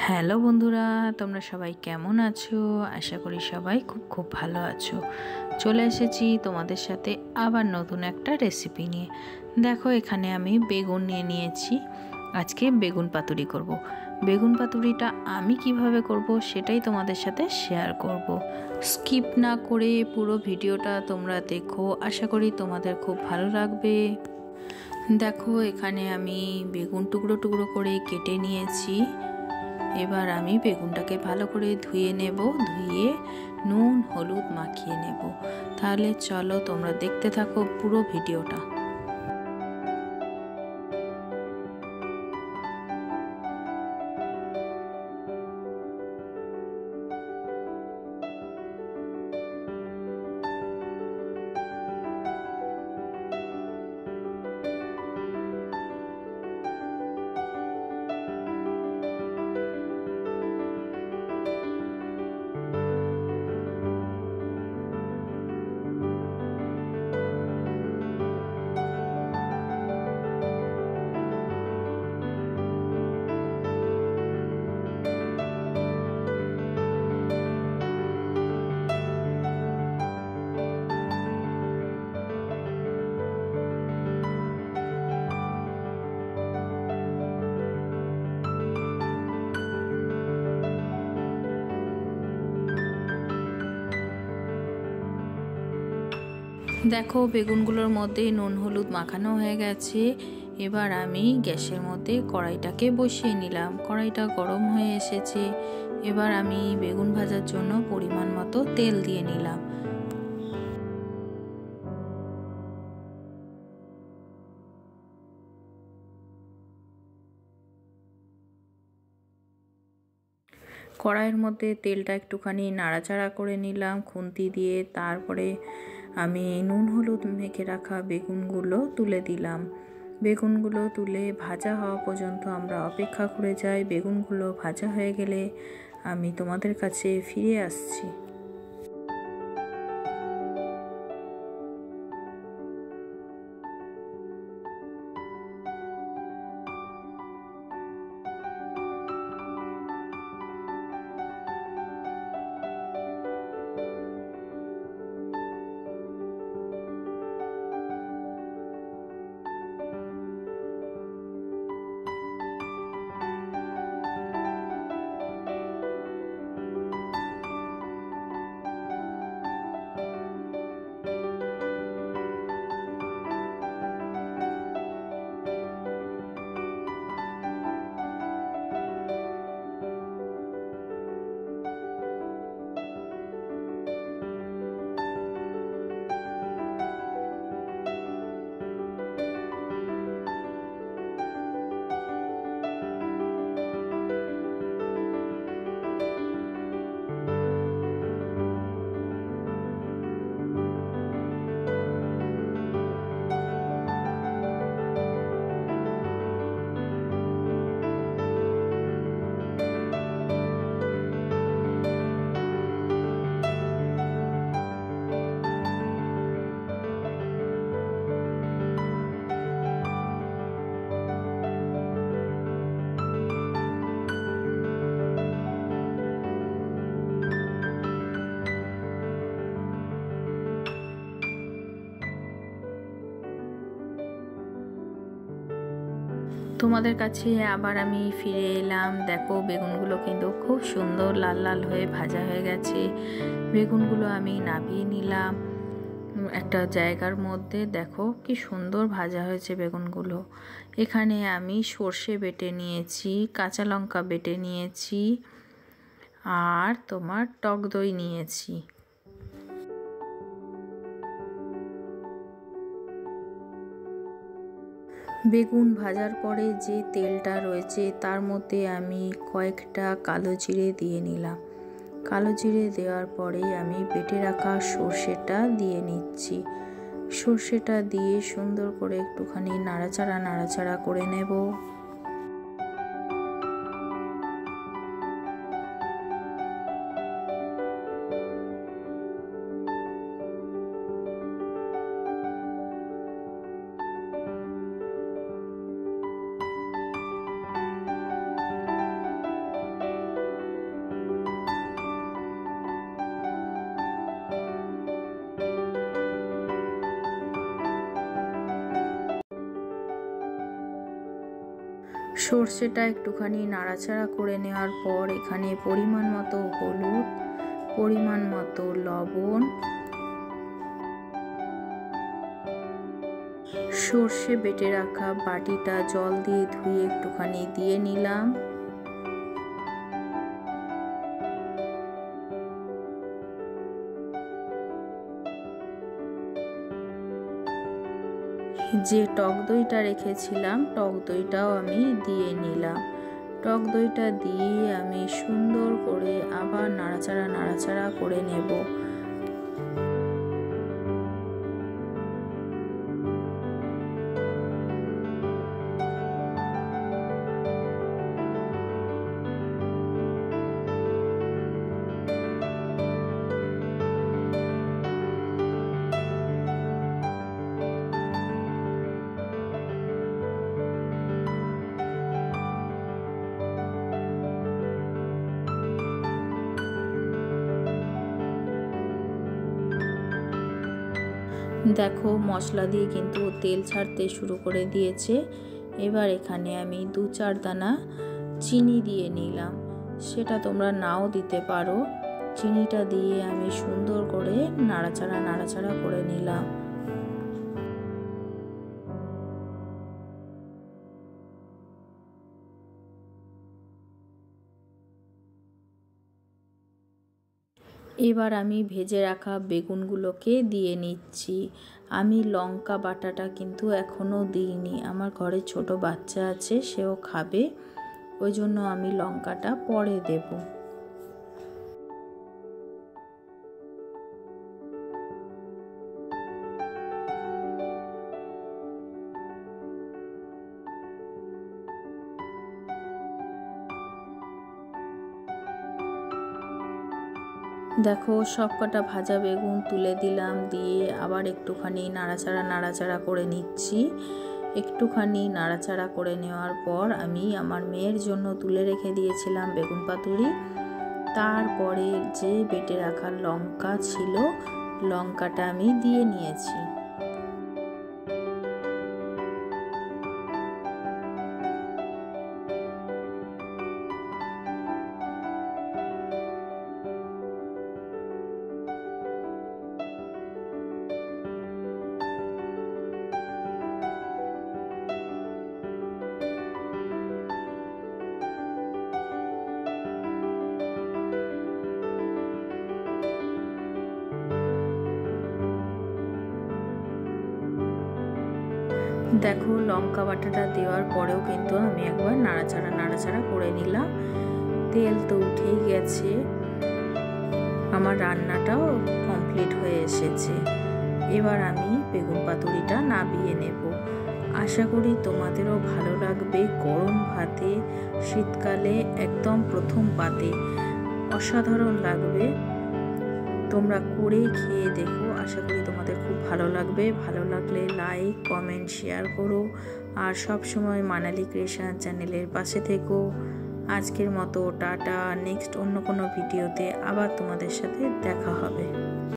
Hello বন্ধুরা, তোমরা সবাই কেমন আছো? আশা করি সবাই খুব ভালো আছো। চলে এসেছি তোমাদের সাথে আবার নতুন একটা রেসিপি নিয়ে। দেখো, এখানে আমি বেগুন নিয়ে নিয়েছি। আজকে বেগুন পাতুরি করব। বেগুন পাতুরিটা আমি কিভাবে করব সেটাই তোমাদের সাথে শেয়ার করব। স্কিপ না করে পুরো ভিডিওটা তোমরা দেখো, আশা করি তোমাদের খুব ভালো লাগবে। দেখো, এখানে আমি বেগুন টুকরো টুকরো করে কেটে নিয়েছি। এবার আমি বেগুনটাকে ভালো করে ধুয়ে নেব, ধুয়ে নুন হলুদ মাখিয়ে নেব। তাহলে চলো তোমরা দেখতে থাকো পুরো ভিডিওটা। দেখো, বেগুনগুলোর মধ্যে নুন হলুদ মাখানো হয়ে গেছে। এবার আমি গ্যাসের মধ্যে কড়াইটাকে বসিয়ে নিলাম। কড়াইটা গরম হয়ে এসেছে। এবার আমি বেগুন ভাজার জন্য পরিমাণ মতো তেল দিয়ে নিলাম। কড়াইয়ের মধ্যে তেলটা একটুখানি নাড়াচাড়া করে নিলাম খুন্তি দিয়ে। তারপরে আমি নুন হলুদ মেখে রাখা বেগুনগুলো তুলে দিলাম। বেগুনগুলো তুলে ভাজা হওয়া পর্যন্ত আমরা অপেক্ষা করে যাই। বেগুনগুলো ভাজা হয়ে গেলে আমি তোমাদের কাছে ফিরে আসছি। তোমাদের কাছে আবার আমি ফিরে এলাম। দেখো, বেগুনগুলো কিন্তু খুব সুন্দর লাল লাল হয়ে ভাজা হয়ে গেছে। বেগুনগুলো আমি নামিয়ে নিলাম একটা জায়গার মধ্যে। দেখো কি সুন্দর ভাজা হয়েছে বেগুনগুলো। এখানে আমি সর্ষে বেটে নিয়েছি, কাঁচা লঙ্কা বেটে নিয়েছি, আর তোমার টক দই নিয়েছি। বেগুন ভাজার পরে যে তেলটা রয়েছে তার মধ্যে আমি কয়েকটা কালো জিরে দিয়ে নিলাম। কালো জিরে দেওয়ার পরে আমি বেটে রাখা সর্ষেটা দিয়ে নিচ্ছি। সর্ষেটা দিয়ে সুন্দর করে একটুখানি নাড়াচাড়া করে নেব। সর্ষেটা একটুখানি নাড়াচাড়া করে নেওয়ার পর এখানে পরিমাণ মতো হলুদ, পরিমাণ মতো লবণ, সর্ষে বেটে রাখা বাটিটা জল দিয়ে ধুয়ে একটুখানি দিয়ে নিলাম। যে টক দইটা রেখেছিলাম টক দইটাও আমি দিয়ে নিলাম। টক দইটা দিয়ে আমি সুন্দর করে আবার নাড়াচাড়া করে নেব। দেখো মশলা দিয়ে কিন্তু তেল ছাড়তে শুরু করে দিয়েছে। এবার এখানে আমি 2-4 দানা চিনি দিয়ে নিলাম, সেটা তোমরা নাও দিতে পারো। চিনিটা দিয়ে আমি সুন্দর করে নাড়াচাড়া করে নিলাম। এবার আমি ভেজে রাখা বেগুনগুলোকে দিয়ে নিচ্ছি। আমি লঙ্কা বাটাটা কিন্তু এখনও দিইনি, আমার ঘরে ছোট বাচ্চা আছে, সেও খাবে, ওই জন্য আমি লঙ্কাটা পরে দেব। দেখো সবকটা ভাজা বেগুন তুলে দিলাম, দিয়ে আবার একটুখানি নাড়াচাড়া করে নিচ্ছি। একটুখানি নাড়াচাড়া করে নেওয়ার পর আমি আমার মেয়ের জন্য তুলে রেখে দিয়েছিলাম বেগুন পাতুরি। তারপরে যে বেটে রাখা লঙ্কা ছিল, লঙ্কাটা আমি দিয়ে নিয়েছি। দেখো লঙ্কা বাটাটা দেওয়ার পরেও কিন্তু আমি একবার নাড়াচাড়া করে নিলাম। তেল তো উঠেই গেছে, আমার রান্নাটাও কমপ্লিট হয়ে এসেছে। এবার আমি বেগুন পাতুরিটা নামিয়ে নেব। আশা করি তোমাদেরও ভালো লাগবে। গরম ভাতে শীতকালে একদম প্রথম পাতে অসাধারণ লাগবে। তোমরা করে খেয়ে দেখো, আশা করি তোমাদের খুব ভালো লাগবে। ভালো লাগলে লাইক, কমেন্ট, শেয়ার করো, আর সব সময় মানালি ক্রিয়েশন চ্যানেলের পাশে থেকো। আজকের মতো টাটা। নেক্সট অন্য কোনো ভিডিওতে আবার তোমাদের সাথে দেখা হবে।